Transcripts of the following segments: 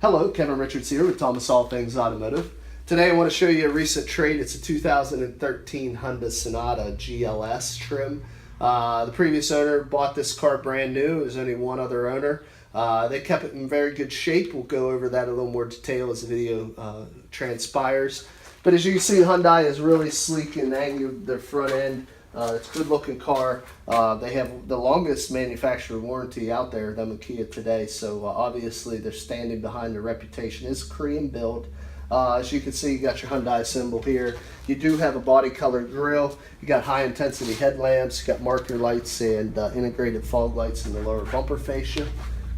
Hello, Kevin Richards here with Thomas All Things Automotive. Today I want to show you a recent trade. It's a 2013 Hyundai Sonata GLS trim. The previous owner bought this car brand new. There's only one other owner. They kept it in very good shape. We'll go over that in a little more detail as the video transpires. But as you can see, Hyundai is really sleek and angled their front end. It's a good looking car. They have the longest manufacturer warranty out there, them and Kia today. So obviously they're standing behind their reputation. It's Korean build. As you can see, you got your Hyundai symbol here. You do have a body colored grille. You got high intensity headlamps. You got marker lights and integrated fog lights in the lower bumper fascia.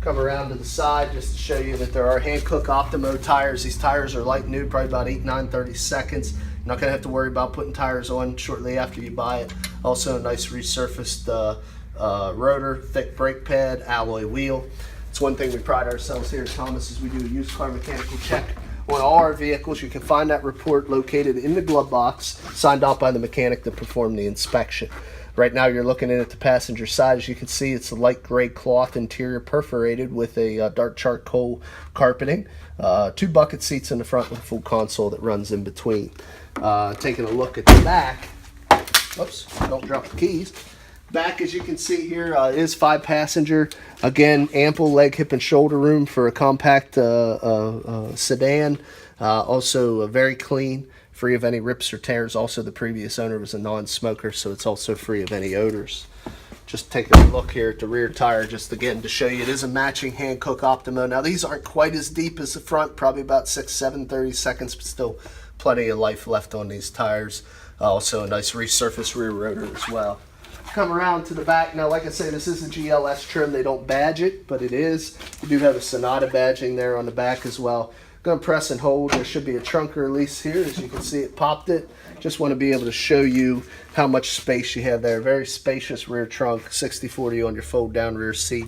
Come around to the side just to show you that there are Hankook Optimo tires. These tires are like new, probably about 8, 9, 30 seconds. You're not going to have to worry about putting tires on shortly after you buy it. Also a nice resurfaced rotor, thick brake pad, alloy wheel. It's one thing we pride ourselves here at Thomas is we do a used car mechanical check on all our vehicles. You can find that report located in the glove box, signed off by the mechanic that performed the inspection. Right now you're looking in at the passenger side. As you can see, it's a light gray cloth interior perforated with a dark charcoal carpeting. 2 bucket seats in the front with a full console that runs in between. Taking a look at the back. Oops, don't drop the keys. Back, as you can see here, is 5 passenger. Again, ample leg, hip, and shoulder room for a compact sedan. Also very clean, free of any rips or tears. Also, the previous owner was a non-smoker, so it's also free of any odors. Just take a look here at the rear tire, just again to show you it is a matching Hankook Optimo. Now, these aren't quite as deep as the front, probably about 6, 7, 30 seconds, but still plenty of life left on these tires. Also, a nice resurfaced rear rotor as well. Come around to the back. Now, like I say, this is a GLS trim. They don't badge it, but it is. You do have a Sonata badging there on the back as well. Going to press and hold. There should be a trunk release here. As you can see, it popped it. Just want to be able to show you how much space you have there. Very spacious rear trunk, 60/40 on your fold down rear seat.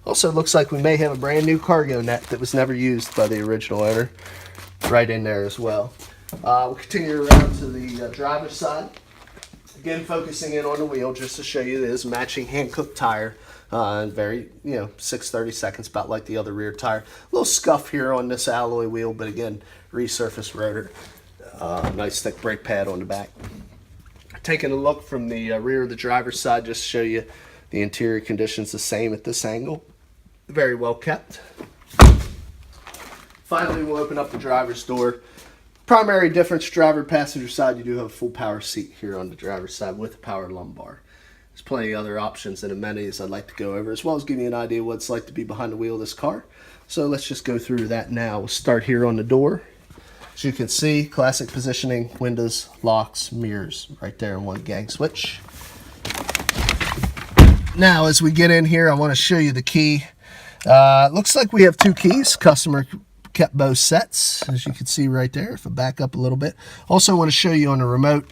Also looks like we may have a brand new cargo net that was never used by the original owner right in there as well. We'll continue around to the driver's side. Again, focusing in on the wheel just to show you this matching Hankook tire. Very, 6, 30 seconds, about like the other rear tire. A little scuff here on this alloy wheel, but again, resurfaced rotor. Nice thick brake pad on the back. Taking a look from the rear of the driver's side, just to show you the interior conditions the same at this angle. Very well kept. Finally, we'll open up the driver's door. Primary difference, driver passenger side, you do have a full power seat here on the driver's side with a power lumbar. There's plenty of other options and amenities I'd like to go over, as well as give you an idea what it's like to be behind the wheel of this car. So let's just go through that now. We'll start here on the door. As you can see, classic positioning, windows, locks, mirrors, right there in one gang switch. Now, as we get in here, I want to show you the key. Looks like we have 2 keys. Customer kept both sets, as you can see right there. If I back up a little bit, also want to show you on the remote,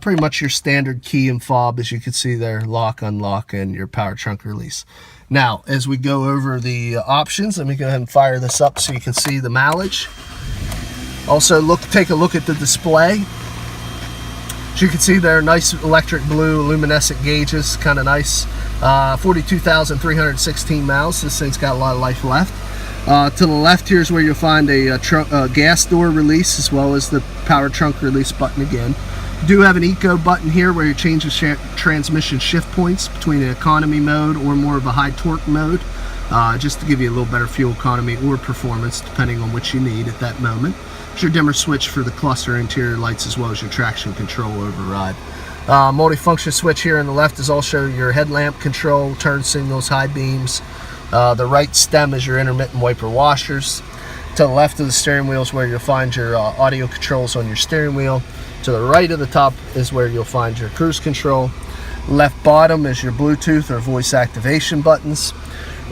pretty much your standard key and fob, as you can see there, lock, unlock, and your power trunk release. Now, as we go over the options, let me go ahead and fire this up so you can see the mileage. Also, take a look at the display. As you can see there, nice electric blue luminescent gauges, kind of nice. 42,316 miles. This thing's got a lot of life left. To the left here is where you'll find a gas door release, as well as the power trunk release button again. You do have an eco button here where you change the transmission shift points between an economy mode or more of a high torque mode, just to give you a little better fuel economy or performance depending on what you need at that moment. There's your dimmer switch for the cluster interior lights, as well as your traction control override. Multifunction switch here on the left is also your headlamp control, turn signals, high beams. The right stem is your intermittent wiper washers. To the left of the steering wheel is where you'll find your audio controls on your steering wheel. To the right of the top is where you'll find your cruise control. Left bottom is your Bluetooth or voice activation buttons.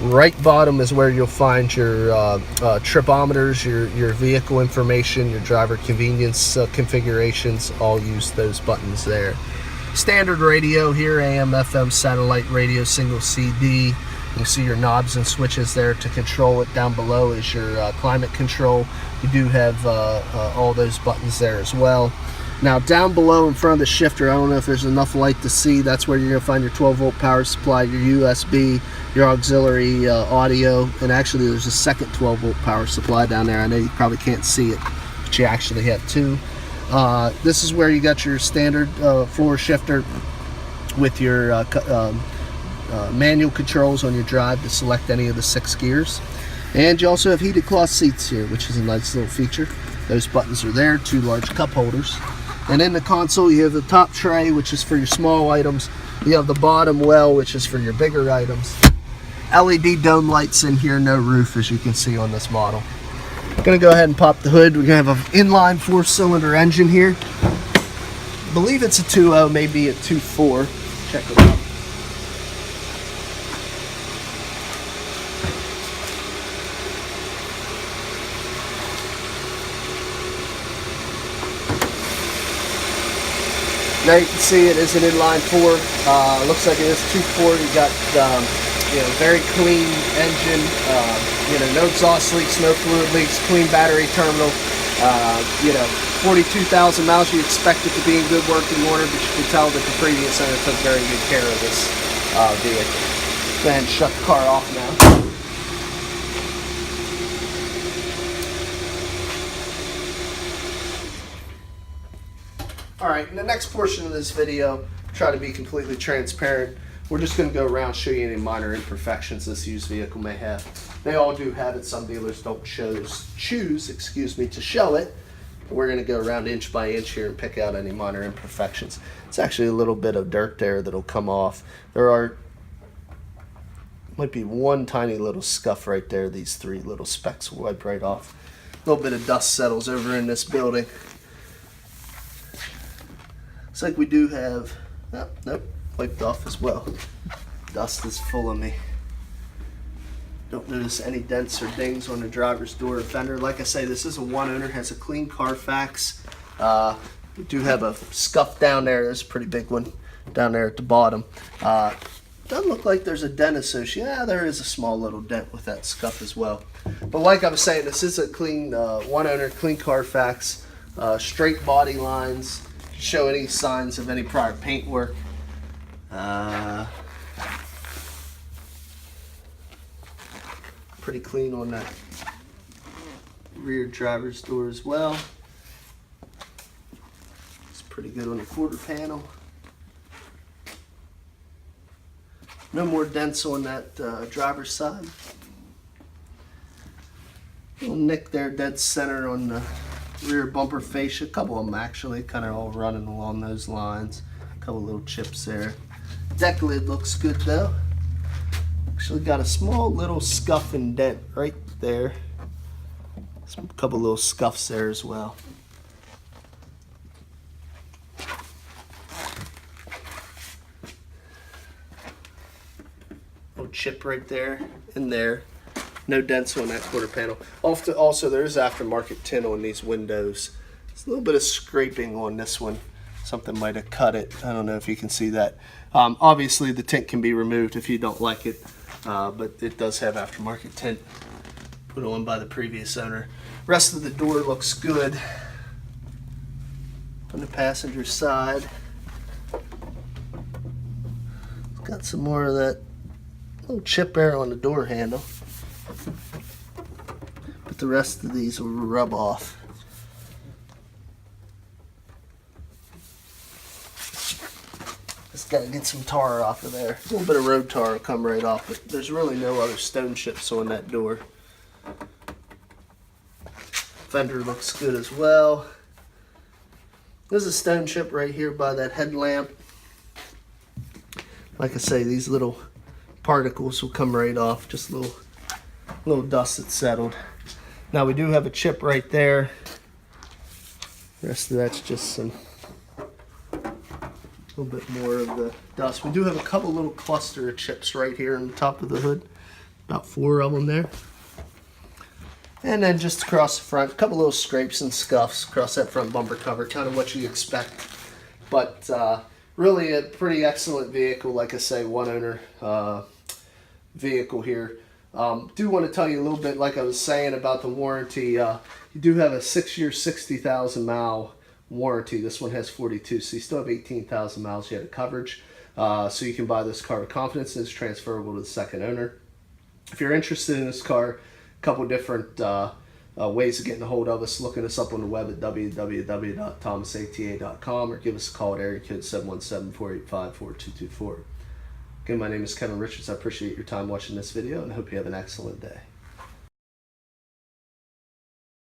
Right bottom is where you'll find your tripometers, your vehicle information, your driver convenience configurations. All use those buttons there. Standard radio here, AM, FM, satellite radio, single CD. You can see your knobs and switches there to control it. Down below is your climate control. You do have all those buttons there as well. Now down below in front of the shifter, I don't know if there's enough light to see, that's where you're going to find your 12-volt power supply, your USB, your auxiliary audio, and actually there's a second 12-volt power supply down there. I know you probably can't see it, but you actually have two. This is where you got your standard floor shifter with your manual controls on your drive to select any of the 6 gears. And you also have heated cloth seats here, which is a nice little feature. Those buttons are there, 2 large cup holders. And in the console you have the top tray, which is for your small items. You have the bottom well, which is for your bigger items. LED dome lights in here, no roof, as you can see on this model. I'm going to go ahead and pop the hood. We're going to have an inline 4-cylinder engine here. I believe it's a 2.0, maybe a 2.4. Check it out. Now you can see it is an inline 4. Looks like it is 2.4. You got very clean engine. No exhaust leaks, no fluid leaks, clean battery terminal. 42,000 miles. You expect it to be in good working order, but you can tell that the previous owner took very good care of this vehicle. Go ahead and shut the car off now. Alright, in the next portion of this video, try to be completely transparent. We're just going to go around and show you any minor imperfections this used vehicle may have. They all do have it. Some dealers don't choose to show it. We're going to go around inch by inch here and pick out any minor imperfections. It's actually a little bit of dirt there that'll come off. Might be one tiny little scuff right there. These 3 little specks will wipe right off. A little bit of dust settles over in this building. Looks like we do have, nope, wiped off as well. Dust is full of me. Don't notice any dents or dings on the driver's door or fender. Like I say, this is a 1 owner, has a clean Carfax. We do have a scuff down there. There's a pretty big one down there at the bottom. Doesn't look like there's a dent associated. Yeah, there is a small little dent with that scuff as well. But like I was saying, this is a clean 1 owner, clean Carfax, straight body lines. Show any signs of any prior paint work. Pretty clean on that rear driver's door as well. It's pretty good on the quarter panel. No more dents on that driver's side. Little nick there, dead center on the rear bumper fascia. A couple of them actually, kind of all running along those lines. A couple little chips there. Deck lid looks good though. Actually got a small little scuff and dent right there. A couple little scuffs there as well. Little chip right there and there. No dents on that quarter panel. Also, there's aftermarket tint on these windows. There's a little bit of scraping on this one. Something might have cut it. I don't know if you can see that. Obviously, the tint can be removed if you don't like it, but it does have aftermarket tint put on by the previous owner. Rest of the door looks good. On the passenger side, it's got some more of that little chip there on the door handle. But the rest of these will rub off. Just gotta get some tar off of there. A little bit of road tar will come right off, but there's really no other stone chips on that door. Fender looks good as well. There's a stone chip right here by that headlamp. Like I say, these little particles will come right off. Just a little dust that's settled. Now we do have a chip right there. The rest of that's just some little bit more of the dust. We do have a couple little cluster of chips right here on the top of the hood. About 4 of them there. And then just across the front, a couple little scrapes and scuffs across that front bumper cover, kind of what you expect. But really a pretty excellent vehicle, like I say, 1 owner vehicle here. Do want to tell you a little bit, like I was saying, about the warranty. You do have a 6-year, 60,000 mile warranty. This one has 42, so you still have 18,000 miles yet of coverage. So you can buy this car with confidence. It's transferable to the second owner. If you're interested in this car, a couple different ways of getting a hold of us. Looking us up on the web at www.thomasata.com or give us a call at area code 717-485-4224. Again, my name is Kevin Richards. I appreciate your time watching this video and hope you have an excellent day.